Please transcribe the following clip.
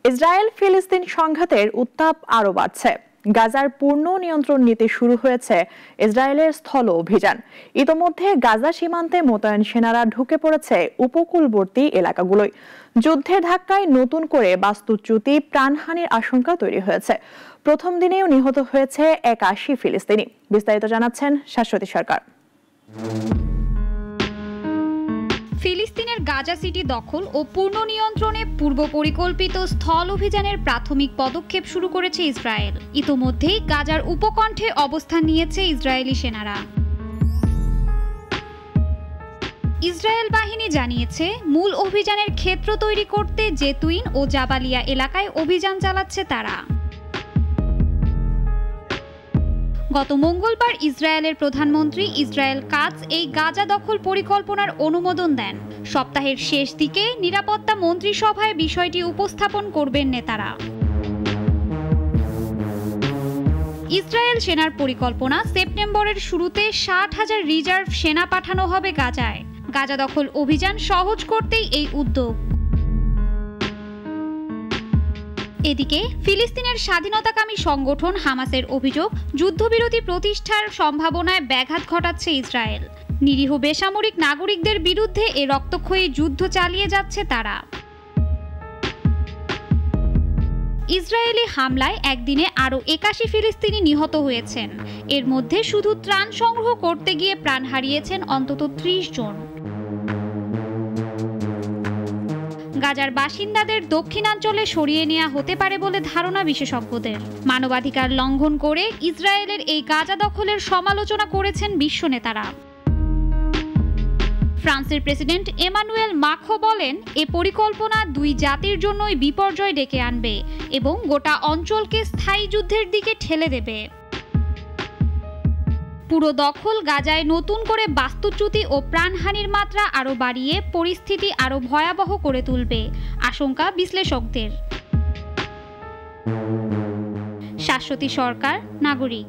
Israel ফিলিস্তিন সংঘাতের উত্তাপ আরো বাড়ছে। গাজার পূর্ণ নিয়ন্ত্রণ নিতে শুরু হয়েছে ইসরায়েলের স্থল অভিযান। ইতোমধ্যে গাজা সীমান্তে মোতায়েন সেনারা ঢুকে পড়েছে উপকূলবর্তী এলাকাগুলোয়। যুদ্ধের ধাক্কায় নতুন করে বাস্তুচ্যুতি, প্রাণহানির আশঙ্কা তৈরি হয়েছে। প্রথম দিনেও নিহত হয়েছে ৮১ ফিলিস্তিনি। বিস্তারিত জানাচ্ছেন শাশ্বতী সরকার। ফিলিস্তিনের গাজা সিটি দখল ও পূর্ণ নিয়ন্ত্রণে পূর্ব পরিকল্পিত স্থল অভিযানের প্রাথমিক পদক্ষেপ শুরু করেছে ইসরায়েল। ইতোমধ্যেই গাজার উপকণ্ঠে অবস্থান নিয়েছে ইসরায়েলি সেনারা। ইসরায়েল বাহিনী জানিয়েছে, মূল অভিযানের ক্ষেত্র তৈরি করতে জেতুইন ও জাবালিয়া এলাকায় অভিযান চালাচ্ছে তারা। গত মঙ্গলবার ইসরায়েলের প্রধানমন্ত্রী ইসরায়েল কাটজ এই গাজা দখল পরিকল্পনার অনুমোদন দেন। সপ্তাহের শেষ দিকে নিরাপত্তা মন্ত্রিসভায় বিষয়টি উপস্থাপন করবেন নেতারা। ইসরায়েল সেনার পরিকল্পনা, সেপ্টেম্বরের শুরুতে ৬০,০০০ রিজার্ভ সেনা পাঠানো হবে গাজায়। গাজা দখল অভিযান সহজ করতেই এই উদ্যোগ। এদিকে ফিলিস্তিনের স্বাধীনতাকামী সংগঠন হামাসের অভিযোগ, যুদ্ধবিরতি প্রতিষ্ঠার সম্ভাবনায় ব্যাঘাত ঘটাচ্ছে ইসরায়েল। নিরীহ বেসামরিক নাগরিকদের বিরুদ্ধে এ রক্তক্ষয়ী যুদ্ধ চালিয়ে যাচ্ছে তারা। ইসরায়েলি হামলায় একদিনে আরও ৮১ ফিলিস্তিনি নিহত হয়েছেন। এর মধ্যে শুধু ত্রাণ সংগ্রহ করতে গিয়ে প্রাণ হারিয়েছেন অন্তত ৩০ জন। গাজার বাসিন্দাদের দক্ষিণাঞ্চলে সরিয়ে নেওয়া হতে পারে বলে ধারণা বিশেষজ্ঞদের। মানবাধিকার লঙ্ঘন করে ইসরায়েলের এই গাজা দখলের সমালোচনা করেছেন বিশ্ব নেতারা। ফ্রান্সের প্রেসিডেন্ট এমানুয়েল মাখরো বলেন, এ পরিকল্পনা দুই জাতির জন্যই বিপর্যয় ডেকে আনবে এবং গোটা অঞ্চলকে স্থায়ী যুদ্ধের দিকে ঠেলে দেবে। পুরো দখল গাজায় নতুন করে বাস্তুচ্যুতি ও প্রাণহানির মাত্রা আরও বাড়িয়ে পরিস্থিতি আরও ভয়াবহ করে তুলবে, আশঙ্কা বিশ্লেষকদের। শাশ্বতী সরকার, নাগরিক।